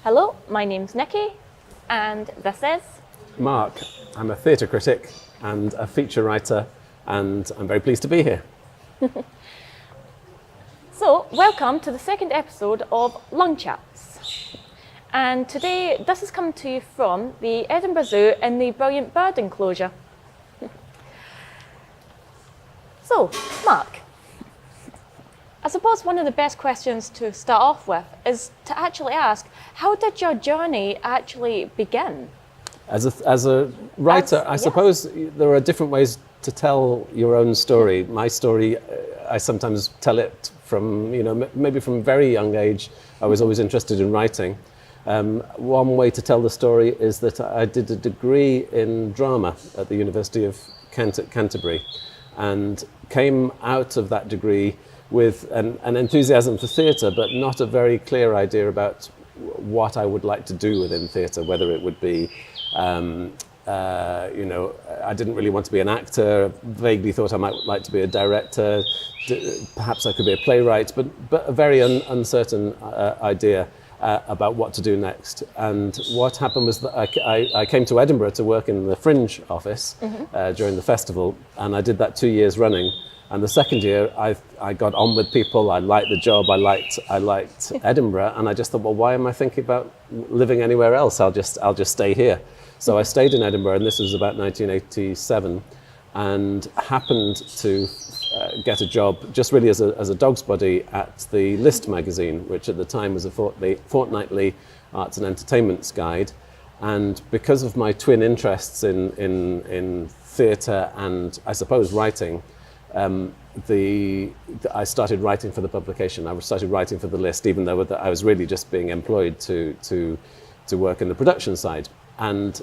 Hello, my name's Nikki, and this is... Mark. I'm a theatre critic and a feature writer, and I'm very pleased to be here. So, welcome to the second episode of Lung Chats. And today, this is coming to you from the Edinburgh Zoo in the brilliant bird enclosure. So, Mark, I suppose one of the best questions to start off with is to actually ask, how did your journey actually begin? As a writer, I suppose there are different ways to tell your own story. My story, I sometimes tell it from, maybe from a very young age. I was always interested in writing. One way to tell the story is that I did a degree in drama at the University of Kent at Canterbury, and came out of that degree with an enthusiasm for theatre, but not a very clear idea about what I would like to do within theatre, whether it would be, I didn't really want to be an actor, vaguely thought I might like to be a director, perhaps I could be a playwright, but a very uncertain idea about what to do next. And what happened was that I came to Edinburgh to work in the Fringe office during the festival, and I did that 2 years running. And the second year, I got on with people. I liked the job. I liked Edinburgh, and I just thought, well, why am I thinking about living anywhere else? I'll just stay here. So I stayed in Edinburgh, and this was about 1987, and happened to get a job just really as a dog's body at the List magazine, which at the time was a fortnightly arts and entertainments guide. And because of my twin interests in theatre and, I suppose, writing, I started writing for the publication. I started writing for the List, even though I was really just being employed to work in the production side. And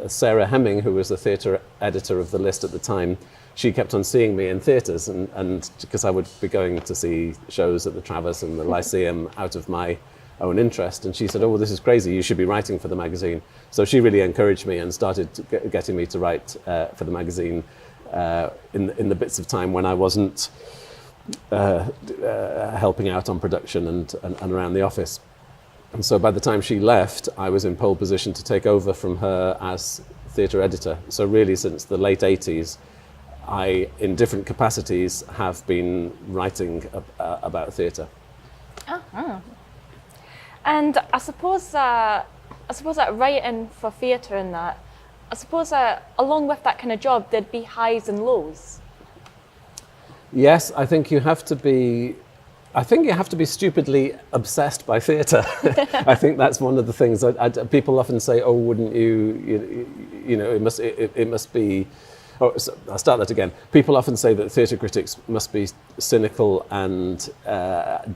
Sarah Hemming, who was the theatre editor of the List at the time, she kept on seeing me in theatres, and because I would be going to see shows at the Traverse and the Lyceum out of my own interest, and she said, "Oh, well, this is crazy. You should be writing for the magazine." So she really encouraged me and started getting me to write for the magazine. In the bits of time when I wasn't helping out on production and around the office. And so by the time she left, I was in pole position to take over from her as theatre editor. So really since the late 80s, I, in different capacities, have been writing about theatre. Uh-huh. And I suppose that writing for theatre and that, I suppose along with that kind of job, there'd be highs and lows. Yes, I think you have to be stupidly obsessed by theatre. I think that's one of the things that people often say, "Oh, wouldn't it must be." Oh, so I'll start that again. People often say that theatre critics must be cynical and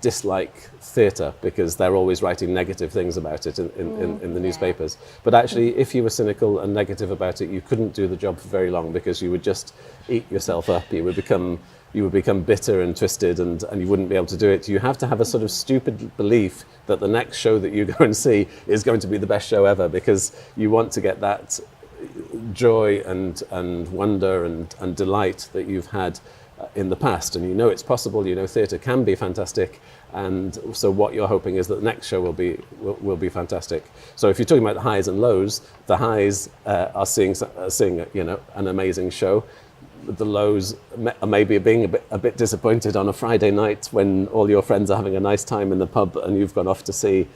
dislike theatre because they're always writing negative things about it in the newspapers. But actually, if you were cynical and negative about it, you couldn't do the job for very long because you would just eat yourself up. You would become bitter and twisted, and you wouldn't be able to do it. You have to have a sort of stupid belief that the next show that you go and see is going to be the best show ever, because you want to get that joy and wonder and delight that you've had in the past, and it's possible. Theatre can be fantastic, and so what you're hoping is that the next show will be fantastic. So if you're talking about the highs and lows, the highs are seeing an amazing show. The lows are maybe being a bit disappointed on a Friday night when all your friends are having a nice time in the pub and you've gone off to see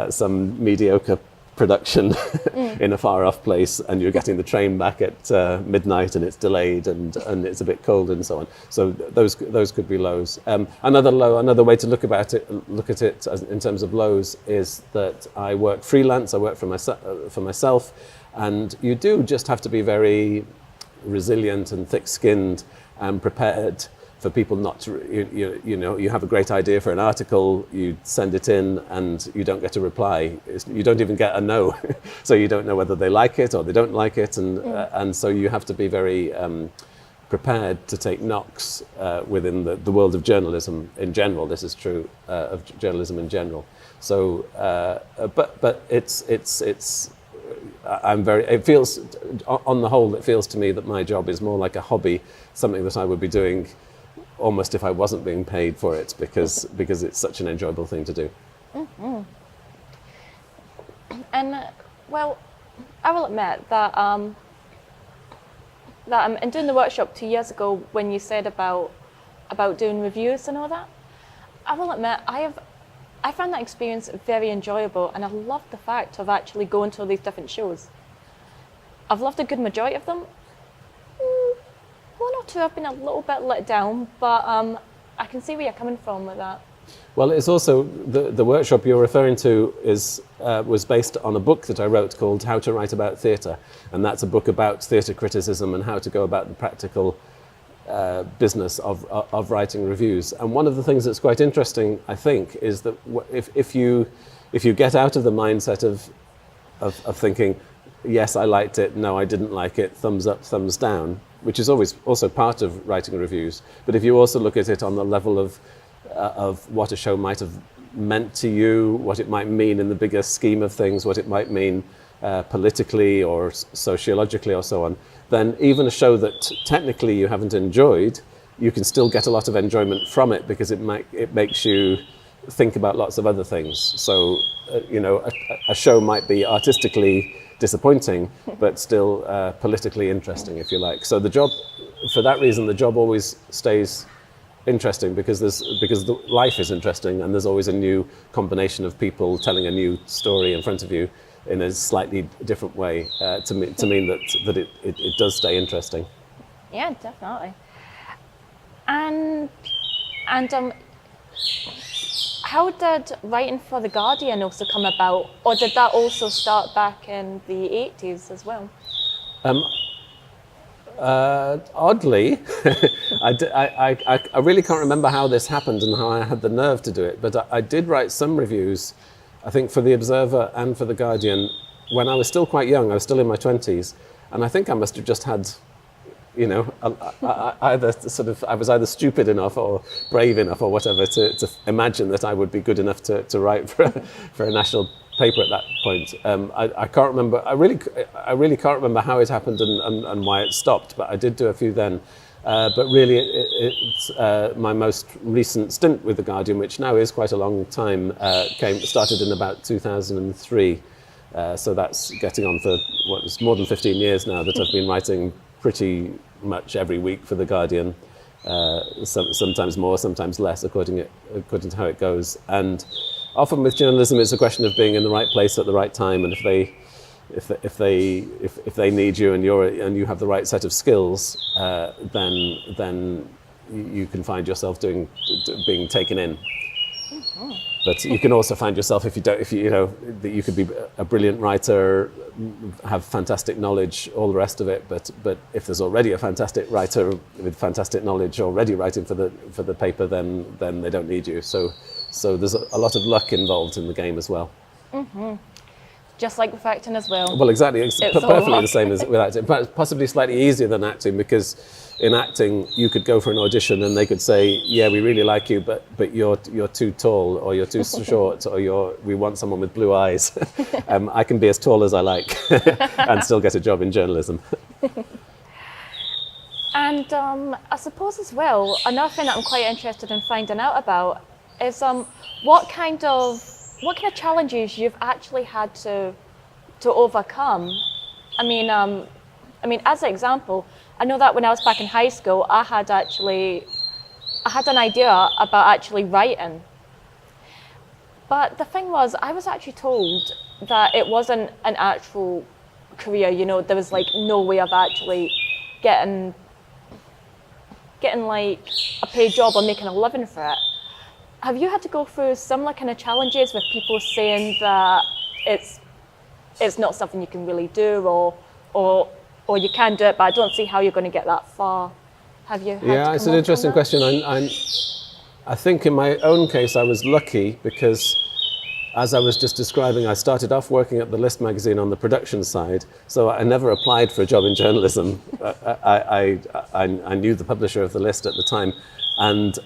some mediocre production in a far off place, and you're getting the train back at midnight and it's delayed and it's a bit cold and so on. So those could be lows. Another way to look at it in terms of lows is that I work freelance. I work for myself, and you do just have to be very resilient and thick-skinned and prepared for people not to, you have a great idea for an article, you send it in and you don't get a reply. You don't even get a no. So you don't know whether they like it or they don't like it. And so you have to be very prepared to take knocks within the world of journalism in general. This is true of journalism in general. So, but it feels, on the whole, it feels to me that my job is more like a hobby, something that I would be doing almost if I wasn't being paid for it, because it's such an enjoyable thing to do. Mm-hmm. Well, I will admit that in doing the workshop 2 years ago, when you said about doing reviews and all that, I will admit I found that experience very enjoyable, and I loved the fact of actually going to all these different shows. I've loved a good majority of them. One or two have been a little bit let down, but I can see where you're coming from with that. Well, it's also the workshop you're referring to was based on a book that I wrote called How to Write About Theatre, and that's a book about theatre criticism and how to go about the practical business of writing reviews. And one of the things that's quite interesting, I think, is that if you get out of the mindset of thinking, yes, I liked it, no, I didn't like it, thumbs up, thumbs down, which is always also part of writing reviews, but if you also look at it on the level of what a show might have meant to you, what it might mean in the bigger scheme of things, what it might mean politically or sociologically or so on, then even a show that technically you haven't enjoyed, you can still get a lot of enjoyment from it because it makes you think about lots of other things. So, a show might be artistically disappointing, but still politically interesting, if you like. So for that reason, the job always stays interesting because the life is interesting, and there's always a new combination of people telling a new story in front of you in a slightly different way to mean that it does stay interesting. Yeah, definitely. And how did writing for The Guardian also come about, or did that also start back in the 80s as well? Oddly, I really can't remember how this happened and how I had the nerve to do it, but I did write some reviews, I think for The Observer and for The Guardian, when I was still quite young. I was still in my 20s, and I think I must have just had, I was either stupid enough or brave enough or whatever to imagine that I would be good enough to write for a national paper at that point. I can't remember. I really can't remember how it happened and why it stopped. But I did do a few then. But really, it's my most recent stint with The Guardian, which now is quite a long time, started in about 2003. So that's getting on for it's more than 15 years now that I've been writing pretty much every week for The Guardian. Sometimes more, sometimes less, according to how it goes. And often with journalism, it's a question of being in the right place at the right time. And if they need you and you have the right set of skills, then you can find yourself being taken in. Mm-hmm. But you can also find yourself that you could be a brilliant writer, have fantastic knowledge, all the rest of it. But if there's already a fantastic writer with fantastic knowledge already writing for the paper, then they don't need you. So there's a lot of luck involved in the game as well. Mm-hmm. Just like with acting as well. Well, exactly. It's perfectly the same as with acting, but possibly slightly easier than acting, because in acting you could go for an audition and they could say, "Yeah, we really like you, but you're too tall, or you're too short, or we want someone with blue eyes." I can be as tall as I like and still get a job in journalism. And I suppose as well, another thing that I'm quite interested in finding out about is what kind of challenges you've actually had to overcome. I mean, as an example, I know that when I was back in high school, I had an idea about actually writing. But the thing was, I was actually told that it wasn't an actual career. There was like no way of actually getting like a paid job or making a living for it. Have you had to go through similar kind of challenges with people saying that it's not something you can really do, or you can do it, but I don't see how you're going to get that far? Have you had Yeah, it's an interesting question. I think in my own case I was lucky because, as I was just describing, I started off working at the List magazine on the production side, so I never applied for a job in journalism. I knew the publisher of the List at the time, and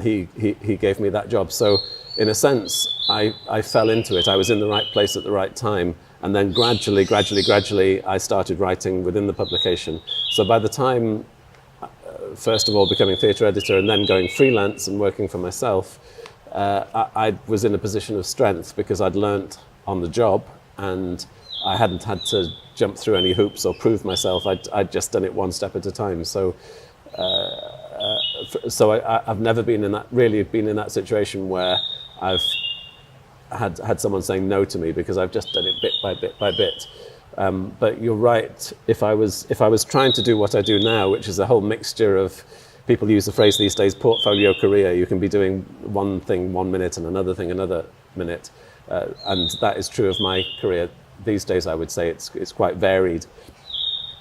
he gave me that job. So in a sense, I fell into it. I was in the right place at the right time, and then gradually, I started writing within the publication. So by the time, first of all, becoming theatre editor and then going freelance and working for myself, I was in a position of strength because I'd learnt on the job and I hadn't had to jump through any hoops or prove myself. I'd just done it one step at a time. So I've never been in that situation where I've had someone saying no to me, because I've just done it bit by bit by bit. But you're right. If I was trying to do what I do now, which is a whole mixture of, people use the phrase these days, portfolio career. You can be doing one thing 1 minute and another thing another minute, and that is true of my career these days. I would say it's quite varied.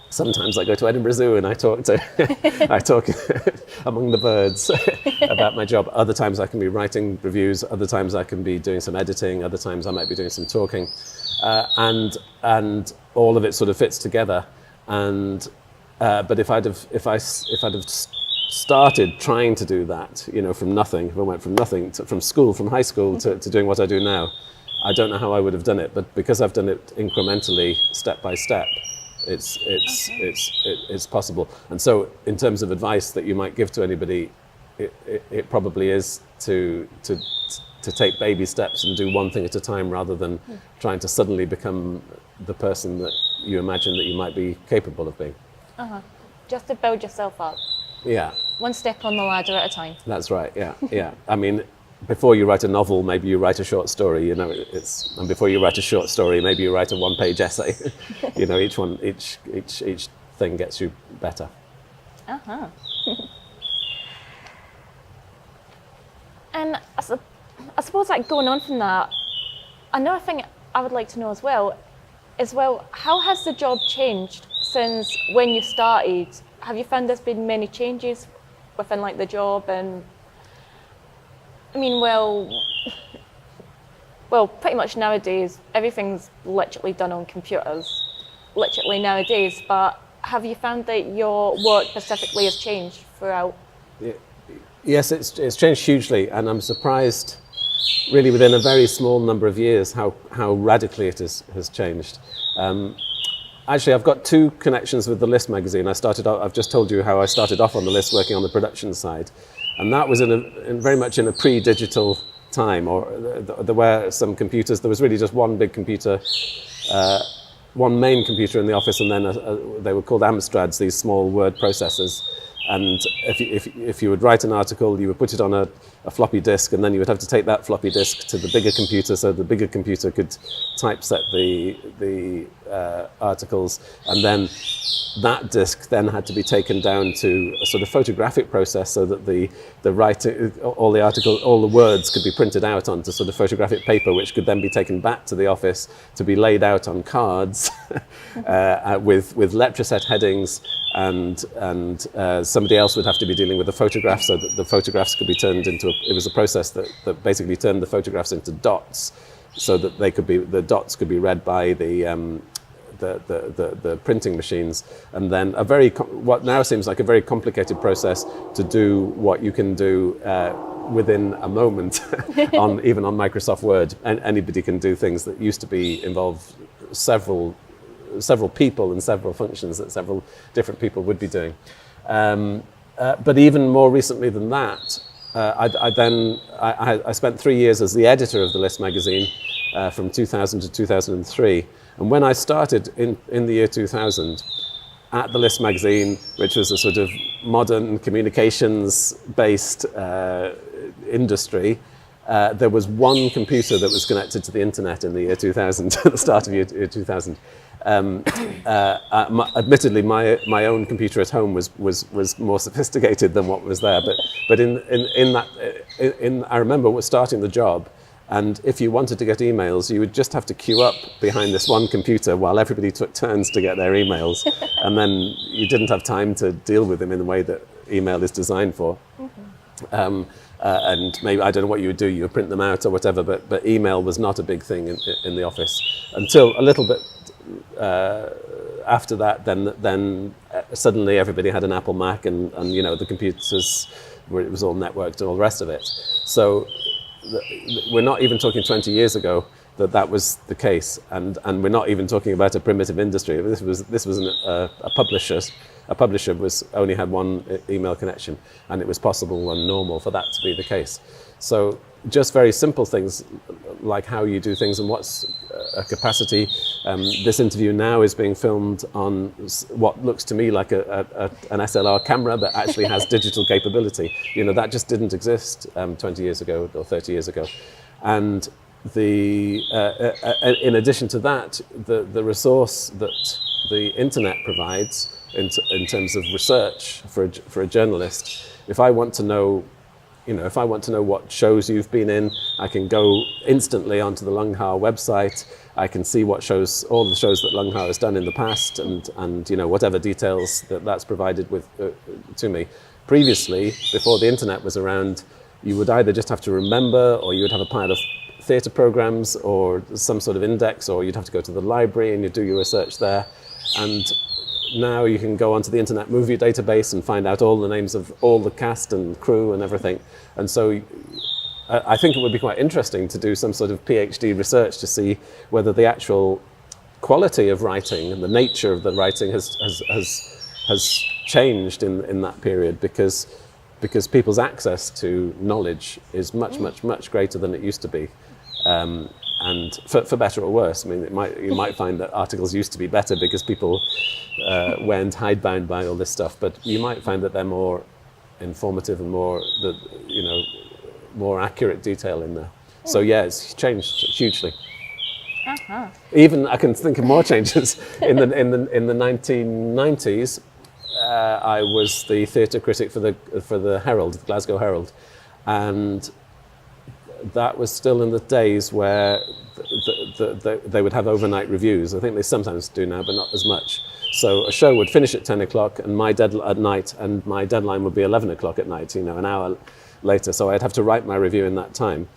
Sometimes I go to Edinburgh Zoo and I talk among the birds about my job. Other times I can be writing reviews. Other times I can be doing some editing. Other times I might be doing some talking, and all of it sort of fits together. And but if I'd have started trying to do that, from nothing, if I went from nothing from high school to doing what I do now, I don't know how I would have done it. But because I've done it incrementally, step by step, it's possible. And so, in terms of advice that you might give to anybody, it probably is to take baby steps and do one thing at a time, rather than trying to suddenly become the person that you imagine that you might be capable of being. Just to build yourself up. Yeah. One step on the ladder at a time. That's right. Yeah. Yeah. I mean, before you write a novel, maybe you write a short story. And before you write a short story, maybe you write a one-page essay. Each thing gets you better. And I suppose, like, going on from that, another thing I would like to know as well, how has the job changed since when you started? Have you found there's been many changes within, like, the job? And I mean, well, pretty much nowadays everything's literally done on computers, literally nowadays. But have you found that your work specifically has changed throughout? Yes, it's changed hugely, and I'm surprised, really, within a very small number of years, how radically it has changed. Actually, I've got two connections with the List magazine. I've just told you how I started off on the List, working on the production side, and that was very much in a pre-digital time, or there were some computers. There was really just one big computer, one main computer in the office, and then they were called Amstrads, these small word processors. And if you would write an article, you would put it on a floppy disk, and then you would have to take that floppy disk to the bigger computer, so the bigger computer could typeset the articles, and then that disk then had to be taken down to a sort of photographic process, so that the writing, all the words could be printed out onto sort of photographic paper, which could then be taken back to the office to be laid out on cards with letter-set headings, and somebody else would have to be dealing with the photographs, so that the photographs could be turned into it was a process that basically turned the photographs into dots, so that the dots could be read by the printing machines, and then what now seems like a very complicated process to do what you can do within a moment even on Microsoft Word. And anybody can do things that used to involve several people and several functions that several different people would be doing. But even more recently than that, I spent 3 years as the editor of the List magazine, from 2000 to 2003. And when I started in the year 2000 at the List magazine, which was a sort of modern communications-based industry, there was one computer that was connected to the internet in the year 2000, at the start of year 2000. Admittedly, my own computer at home was more sophisticated than what was there. But I remember starting the job, and if you wanted to get emails, you would just have to queue up behind this one computer while everybody took turns to get their emails, and then you didn't have time to deal with them in the way that email is designed for. And maybe, I don't know what you would do, you would print them out or whatever, but email was not a big thing in the office until a little bit after that. Then suddenly everybody had an Apple Mac, and the computers it was all networked and all the rest of it. So we're not even talking 20 years ago. that was the case, and we're not even talking about a primitive industry. This was a publisher. A publisher only had one email connection, and it was possible and normal for that to be the case. So just very simple things like how you do things and what's a capacity. This interview now is being filmed on what looks to me like an SLR camera, but actually has digital capability. You know, that just didn't exist 20 years ago or 30 years ago, and in addition to that, the resource that the internet provides in terms of research for a journalist. If I want to know, if I want to know what shows you've been in, I can go instantly onto the Lungha website. I can see all the shows that Lungha has done in the past, and whatever details that's provided with to me. Previously, before the internet was around, you would either just have to remember, or you would have a pile of theatre programs or some sort of index, or you'd have to go to the library and you'd do your research there. And now you can go onto the Internet Movie Database and find out all the names of all the cast and crew and everything. And so I think it would be quite interesting to do some sort of PhD research to see whether the actual quality of writing and the nature of the writing has changed in that period, because people's access to knowledge is much greater than it used to be. And for better or worse. I mean, you might find that articles used to be better because people weren't hidebound by all this stuff, but you might find that they're more informative and more accurate detail in there. So yeah, it's changed hugely. Uh-huh. Even I can think of more changes in the 1990s. I was the theatre critic for the Herald, the Glasgow Herald, and that was still in the days where they would have overnight reviews. I think they sometimes do now, but not as much. So a show would finish at 10 o'clock and at night, and my deadline would be 11 o'clock at night, an hour later. So I'd have to write my review in that time.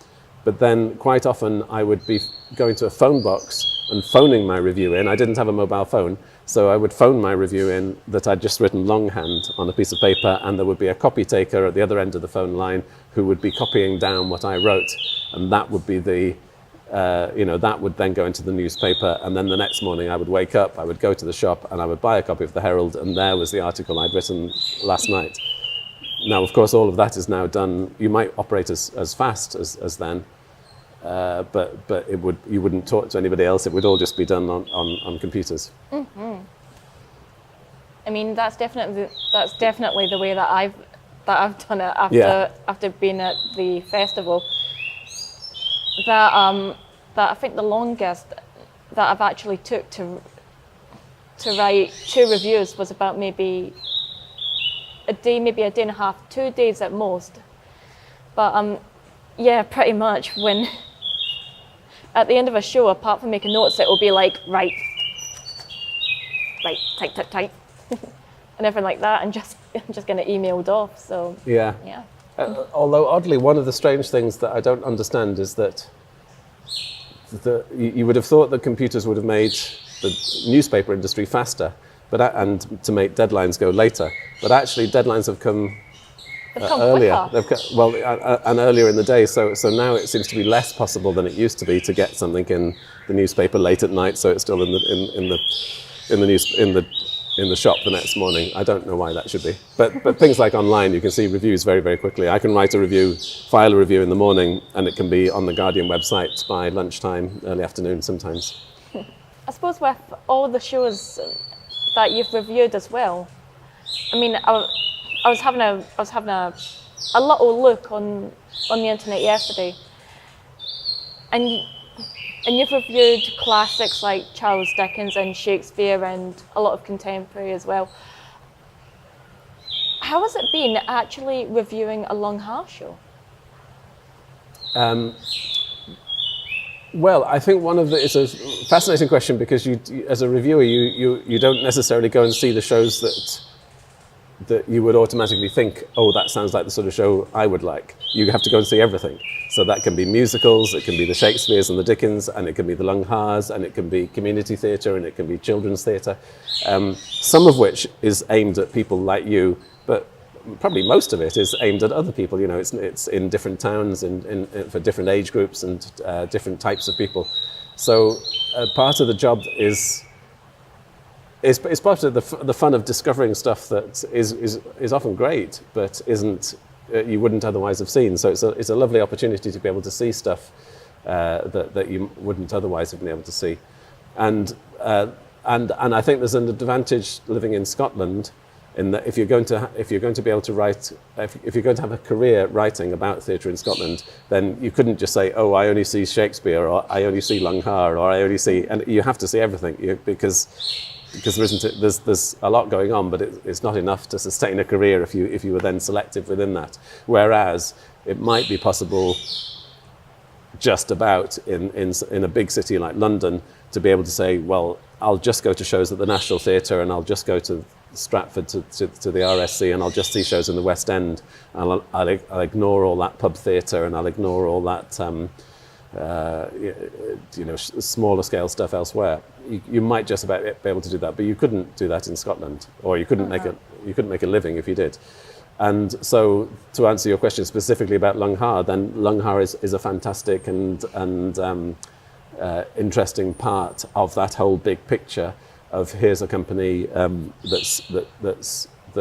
But then quite often I would be going to a phone box and phoning my review in. I didn't have a mobile phone, so I would phone my review in that I'd just written longhand on a piece of paper, and there would be a copy taker at the other end of the phone line who would be copying down what I wrote, and that would be that would then go into the newspaper, and then the next morning I would wake up, I would go to the shop, and I would buy a copy of the Herald, and there was the article I'd written last night. Now, of course, all of that is now done. You might operate as fast as then, but you wouldn't talk to anybody else. It would all just be done on computers. Mm-hmm. I mean, that's definitely the way that I've done it after being at the festival. That I think the longest that I've actually took to write 2 reviews was about maybe a day and a half, 2 days at most. But yeah, pretty much when at the end of a show, apart from making notes, it will be like, right, type, and everything like that, and just getting it emailed off. So yeah. Although oddly, one of the strange things that I don't understand is that you would have thought that computers would have made the newspaper industry faster, and to make deadlines go later. But actually, deadlines have come earlier. And earlier in the day. So now it seems to be less possible than it used to be to get something in the newspaper late at night. So it's still in the shop the next morning. I don't know why that should be. But things like online, you can see reviews very, very quickly. I can write a review, file a review in the morning, and it can be on the Guardian website by lunchtime, early afternoon sometimes. I suppose with all the shows that you've reviewed as well, I mean, I was having a little look on the internet yesterday, and you've reviewed classics like Charles Dickens and Shakespeare and a lot of contemporary as well. How has it been actually reviewing a Lungha show? Well, I think it's a fascinating question, because you as a reviewer, you don't necessarily go and see the shows that you would automatically think, oh, that sounds like the sort of show I would like. You have to go and see everything. So that can be musicals, it can be the Shakespeares and the Dickens, and it can be the Lunghas, and it can be community theatre, and it can be children's theatre, some of which is aimed at people like you, but probably most of it is aimed at other people. You know, it's in different towns, for different age groups and different types of people. So part of the job is part of the fun of discovering stuff that is often great, but isn't you wouldn't otherwise have seen. So it's a lovely opportunity to be able to see stuff that you wouldn't otherwise have been able to see, and I think there's an advantage living in Scotland, in that if you're going to be able to write, if you're going to have a career writing about theatre in Scotland, then you couldn't just say, oh, I only see Shakespeare, or I only see Lungha, or I only see, and you have to see everything, because there's a lot going on, but it's not enough to sustain a career if you were then selective within that. Whereas it might be possible just about in a big city like London to be able to say, well, I'll just go to shows at the National Theatre, and I'll just go to Stratford to the RSC, and I'll just see shows in the West End, and I'll ignore all that pub theatre, and I'll ignore all that smaller scale stuff elsewhere. You might just about be able to do that, but you couldn't do that in Scotland, or you couldn't make a living if you did. And so, to answer your question specifically about Lungha, then Lungha is a fantastic and interesting part of that whole big picture of here's a company that's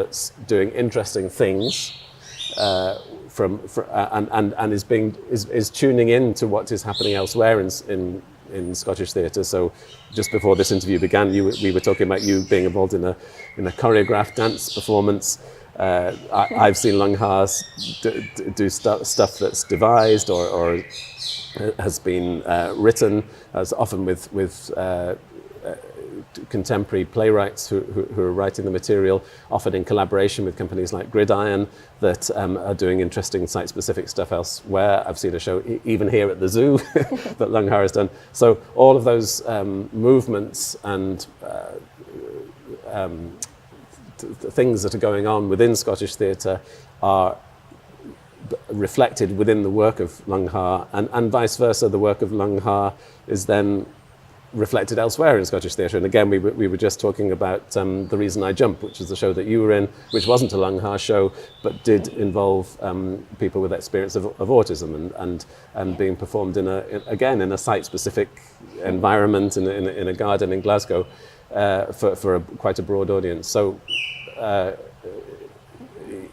doing interesting things and is tuning in to what is happening elsewhere in Scottish theatre. So just before this interview began, we were talking about you being involved in a choreographed dance performance. I've seen Lunghas do stuff that's devised or has been written, as often with contemporary playwrights who are writing the material, often in collaboration with companies like Gridiron that are doing interesting site-specific stuff elsewhere. I've seen a show even here at the zoo that Lungha has done. So all of those movements and things that are going on within Scottish theatre are reflected within the work of Lungha, and vice versa. The work of Lungha is then reflected elsewhere in Scottish theatre. And again, we were just talking about The Reason I Jump, which is the show that you were in, which wasn't a Lungha show, but did involve people with experience of autism and being performed in a site-specific environment in a garden in Glasgow for quite a broad audience. So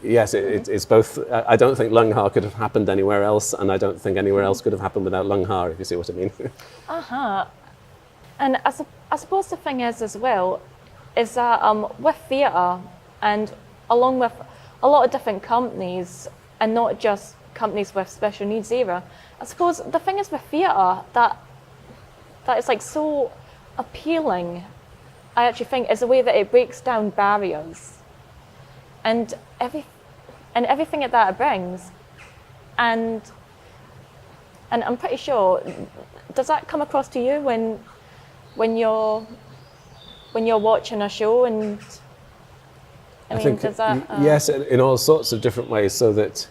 yes, it's both. I don't think Lungha could have happened anywhere else, and I don't think anywhere else could have happened without Lungha, if you see what I mean. And I suppose the thing is as well, is that with theatre, and along with a lot of different companies, and not just companies with special needs either, I suppose the thing is with theatre that it's like so appealing, I actually think, is the way that it breaks down barriers and everything that it brings. And I'm pretty sure, does that come across to you when you're watching a show? And I think does that yes, in all sorts of different ways. So that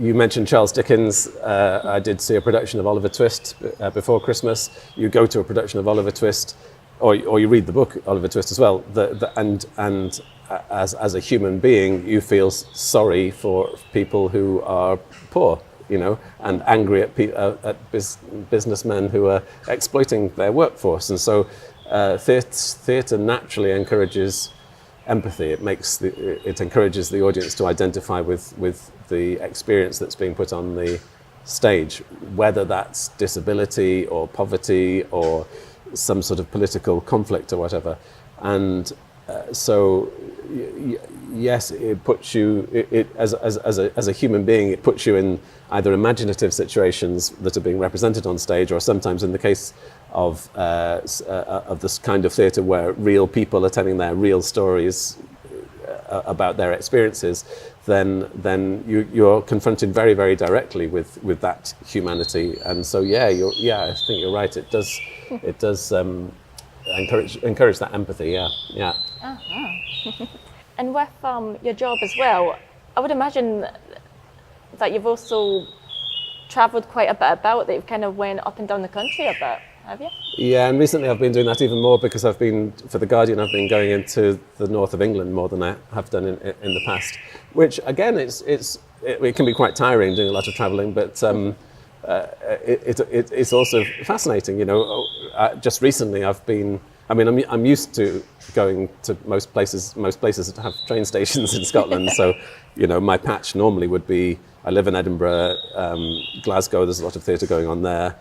you mentioned Charles Dickens. I did see a production of Oliver Twist before Christmas. You go to a production of Oliver Twist, or you read the book Oliver Twist as well. And as a human being, you feel sorry for people who are poor, and angry at businessmen who are exploiting their workforce. And so theatre naturally encourages empathy. It encourages the audience to identify with the experience that's being put on the stage, whether that's disability or poverty or some sort of political conflict or whatever. And so yes, it puts you, as a human being, it puts you in either imaginative situations that are being represented on stage, or sometimes in the case of this kind of theatre where real people are telling their real stories about their experiences, then you're confronted very, very directly with that humanity. And so I think you're right. It does encourage that empathy. Yeah. And with your job as well, I would imagine that you've also travelled quite a bit about, that you've kind of went up and down the country a bit, have you? Yeah, and recently I've been doing that even more because I've been, for The Guardian, I've been going into the north of England more than I have done in the past, which again, it can be quite tiring doing a lot of travelling, but it's also fascinating. You know, just recently I'm used to going to most places that have train stations in Scotland. So, you know, my patch normally would be, I live in Edinburgh, Glasgow, there's a lot of theatre going on there,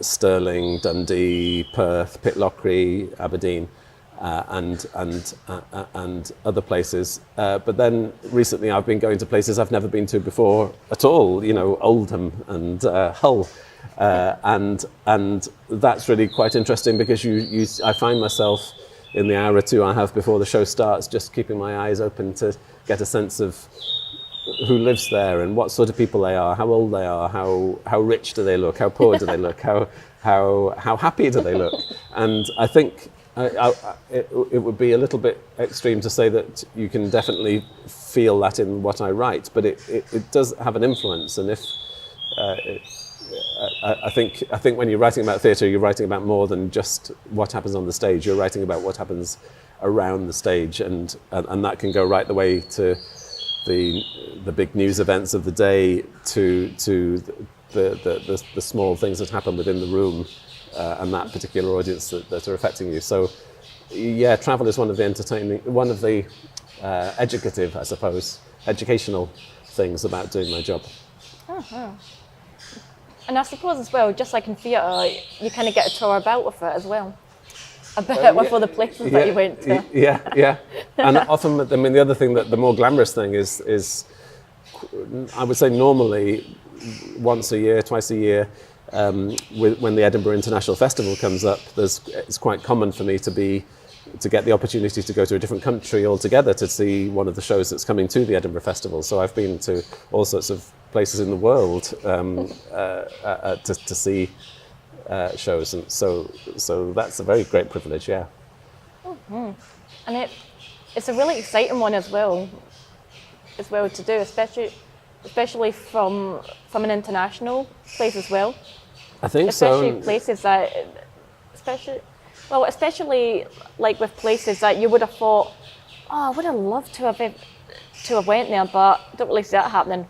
Stirling, Dundee, Perth, Pitlochry, Aberdeen, and other places. But then recently I've been going to places I've never been to before at all, you know, Oldham and Hull. And that's really quite interesting because I find myself in the hour or two I have before the show starts just keeping my eyes open to get a sense of who lives there and what sort of people they are, how old they are, how rich do they look, how poor do they look, how happy do they look. And I think it would be a little bit extreme to say that you can definitely feel that in what I write, but it does have an influence. And I think when you're writing about theatre, you're writing about more than just what happens on the stage. You're writing about what happens around the stage, and that can go right the way to the big news events of the day, to the small things that happen within the room and that particular audience that are affecting you. So, yeah, travel is one of the educative, I suppose, educational things about doing my job. Uh-huh. And I suppose as well, just like in theatre, you kind of get a tour about with it as well. A bit with all the places that you went to. Yeah. And often, I mean, the other thing, that the more glamorous thing is I would say normally once a year, twice a year, when the Edinburgh International Festival comes up, it's quite common for me to get the opportunity to go to a different country altogether to see one of the shows that's coming to the Edinburgh Festival. So I've been to all sorts of places in the world to see shows, and so that's a very great privilege. Yeah. Mm-hmm. And it's a really exciting one as well to do, especially from an international place as well. I think especially so. Places that, especially like with places that you would have thought, oh, I would have loved to have went there, but I don't really see that happening.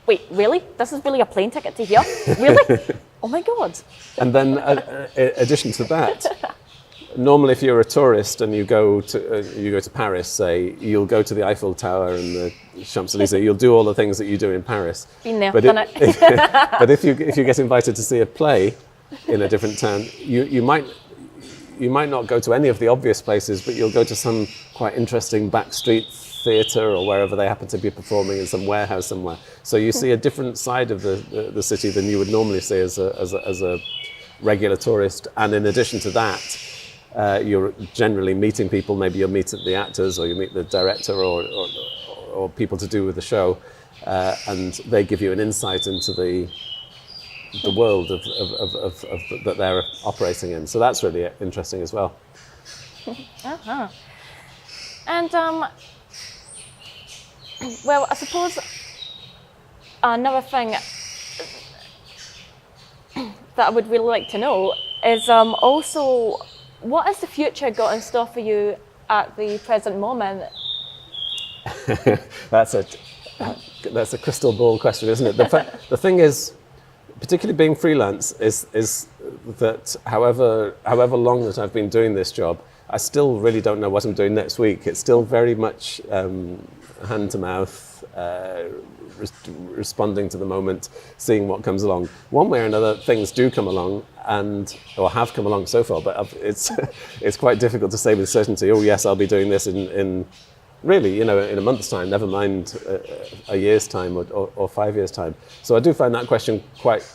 Wait, really? This is really a plane ticket to here? Really? Oh my God. And then, in addition to that, normally if you're a tourist and you go to Paris, say, you'll go to the Eiffel Tower and the Champs-Élysées, you'll do all the things that you do in Paris. Been there, done it. But if you get invited to see a play in a different town, you might not go to any of the obvious places, but you'll go to some quite interesting back street theatre or wherever they happen to be performing, in some warehouse somewhere. So you see a different side of the city than you would normally see as a regular tourist. And in addition to that, you're generally meeting people. Maybe you'll meet the actors, or you meet the director, or people to do with the show, and they give you an insight into the world of that they're operating in. So that's really interesting as well. Uh-huh. And well, I suppose another thing that I would really like to know is also, what has the future got in store for you at the present moment? That's a crystal ball question, isn't it? The thing is, particularly being freelance, is that however long that I've been doing this job, I still really don't know what I'm doing next week. It's still very much hand to mouth, responding to the moment, seeing what comes along. One way or another, things do come along, or have come along so far, but it's quite difficult to say with certainty, oh yes, I'll be doing this in really, in a month's time, never mind a year's time or 5 years' time. So I do find that question quite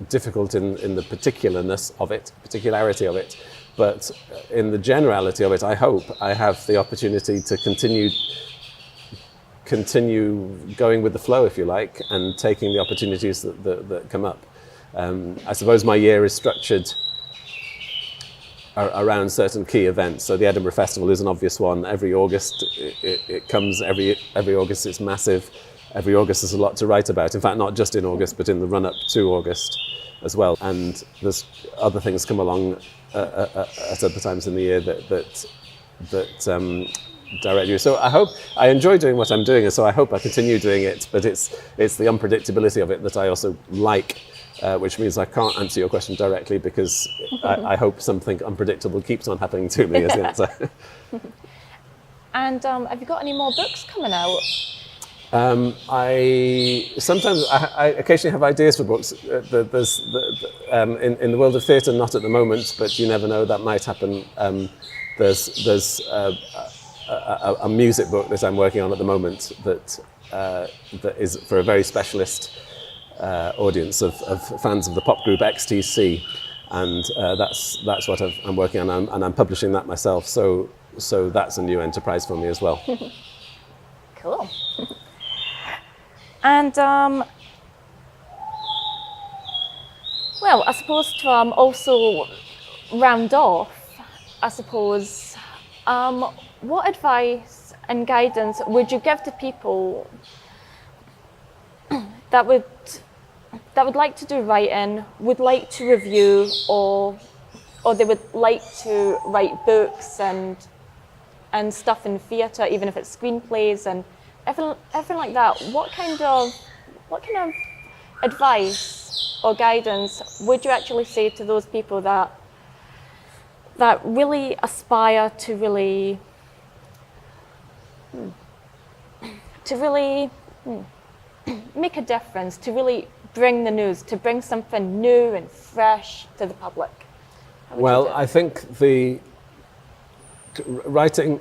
difficult in the particularity of it. But in the generality of it, I hope I have the opportunity to continue going with the flow, if you like, and taking the opportunities that come up. I suppose my year is structured around certain key events. So the Edinburgh Festival is an obvious one. Every August, it comes. Every August, it's massive. every August there's a lot to write about. In fact, not just in August, but in the run-up to August as well. And there's other things come along at other times in the year that direct you. So I enjoy doing what I'm doing, and so I hope I continue doing it. But it's the unpredictability of it that I also like, which means I can't answer your question directly because I hope something unpredictable keeps on happening to me. Is the answer. And have you got any more books coming out? I occasionally have ideas for books. There's in the world of theatre, not at the moment, but you never know, that might happen. There's a music book that I'm working on at the moment that is for a very specialist audience of fans of the pop group XTC, and that's what I'm working on, and I'm publishing that myself. So that's a new enterprise for me as well. Cool. And well, I suppose to also round off, I suppose, what advice and guidance would you give to people that would like to do writing, would like to review, or they would like to write books and stuff in theatre, even if it's screenplays and everything like that? What kind of advice or guidance would you actually say to those people that really aspire to really make a difference, to really bring the news, to bring something new and fresh to the public? Well, I think the writing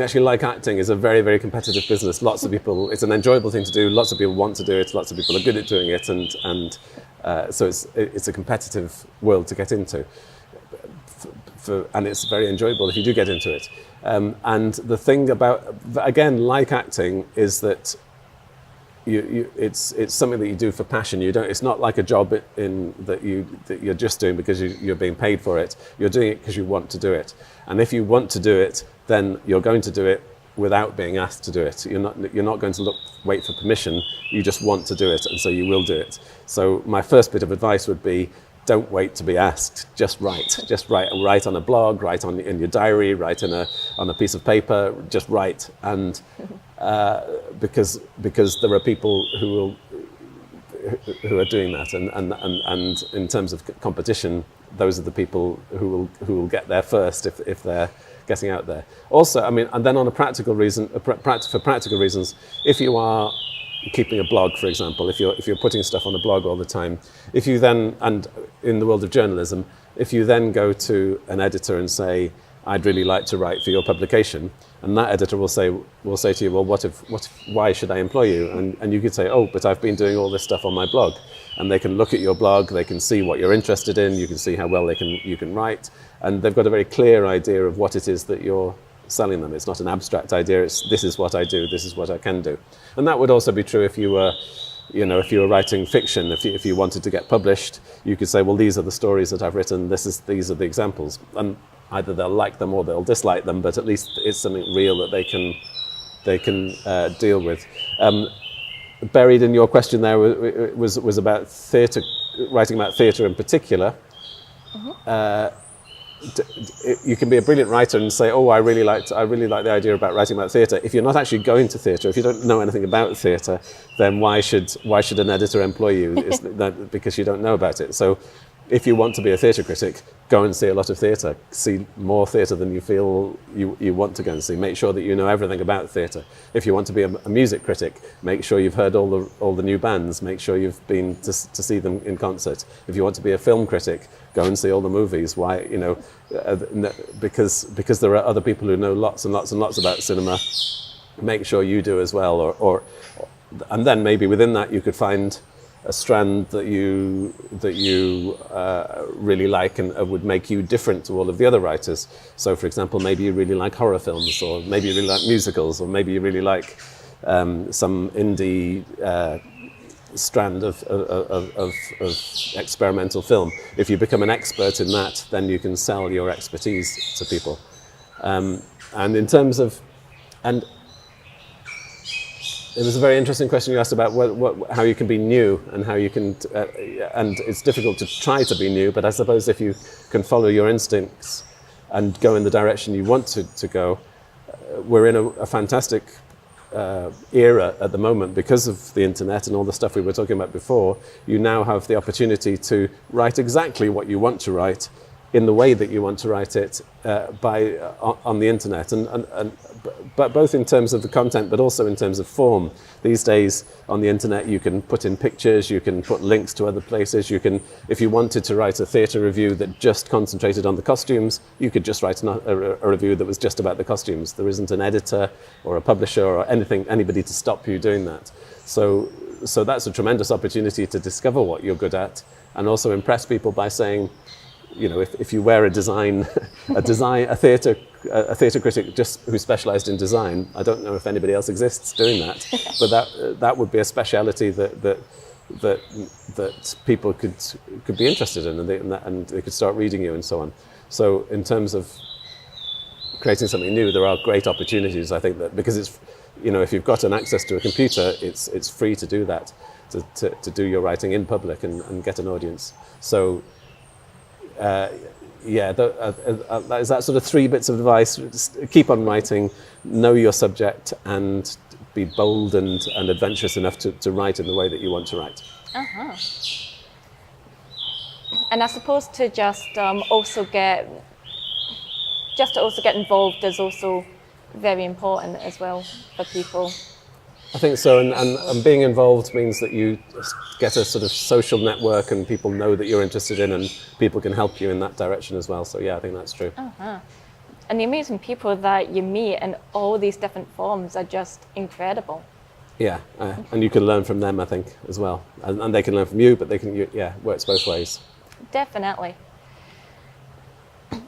actually, like acting, is a very, very competitive business. Lots of people, it's an enjoyable thing to do. Lots of people want to do it. Lots of people are good at doing it, and so it's a competitive world to get into. And it's very enjoyable if you do get into it. And the thing about, again, like acting, is that it's something that you do for passion. It's not like a job that you're just doing because you're being paid for it. You're doing it because you want to do it. And if you want to do it, then you're going to do it without being asked to do it. You're not going to wait for permission. You just want to do it, and so you will do it. So my first bit of advice would be, don't wait to be asked. Just write. Just write. Write on a blog. Write in your diary. Write on a piece of paper. Just write. And because there are people who are doing that, and in terms of competition, those are the people who will get there first if they're getting out there. Also, I mean, and then on a practical reason, for practical reasons, if you are keeping a blog, for example, if you're putting stuff on a blog all the time, if you then, and in the world of journalism, if you then go to an editor and say, I'd really like to write for your publication, and that editor will say to you, well, why should I employ you? And you could say, oh, but I've been doing all this stuff on my blog. And they can look at your blog, they can see what you're interested in, you can see how well you can write, and they've got a very clear idea of what it is that you're selling them. It's not an abstract idea, it's this is what I do, this is what I can do. And that would also be true if you were writing fiction. If you wanted to get published, you could say, well, these are the stories that I've written, these are the examples. And either they'll like them or they'll dislike them, but at least it's something real that they can deal with. Buried in your question there was about theatre, writing about theatre in particular. Mm-hmm. You can be a brilliant writer and say, oh, I really like the idea about writing about theatre. If you're not actually going to theatre, if you don't know anything about theatre, then why should an editor employ you? Because you don't know about it. So if you want to be a theatre critic, go and see a lot of theatre. See more theatre than you feel you want to go and see. Make sure that you know everything about theatre. If you want to be a music critic, make sure you've heard all the new bands. Make sure you've been to see them in concert. If you want to be a film critic, go and see all the movies. Why? Because there are other people who know lots and lots and lots about cinema. Make sure you do as well. And then maybe within that you could find a strand that you really like and would make you different to all of the other writers. So, for example, maybe you really like horror films, or maybe you really like musicals, or maybe you really like some indie strand of experimental film. If you become an expert in that, then you can sell your expertise to people. And in terms of It was a very interesting question you asked about how you can be new and how you can, and it's difficult to try to be new, but I suppose if you can follow your instincts and go in the direction you want to go, we're in a fantastic era at the moment because of the internet and all the stuff we were talking about before. You now have the opportunity to write exactly what you want to write in the way that you want to write it on the internet, but both in terms of the content but also in terms of form. These days on the internet you can put in pictures, you can put links to other places, you can, if you wanted to write a theatre review that just concentrated on the costumes, you could just write a review that was just about the costumes. There isn't an editor or a publisher or anybody to stop you doing that. So that's a tremendous opportunity to discover what you're good at and also impress people by saying, you know, if you wear a theatre critic just who specialised in design, I don't know if anybody else exists doing that, but that would be a speciality that people could be interested in, and they could start reading you and so on. So in terms of creating something new, there are great opportunities. I think that because it's, you know, if you've got an access to a computer, it's free to do that, to do your writing in public and get an audience. So. Is that sort of 3 bits of advice? Just keep on writing, know your subject, and be bold and adventurous enough to write in the way that you want to write. Uh-huh. And I suppose to just also get involved is also very important as well for people. I think so, and being involved means that you get a sort of social network and people know that you're interested in, and people can help you in that direction as well. So yeah, I think that's true. Uh-huh. And the amazing people that you meet in all these different forms are just incredible. Yeah, and you can learn from them, I think, as well. And they can learn from you, but they can, works both ways. Definitely.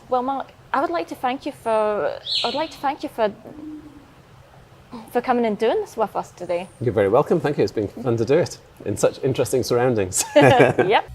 Well, Mark, I would like to thank you for coming and doing this with us today. You're very welcome. Thank you. It's been fun to do it in such interesting surroundings. Yep.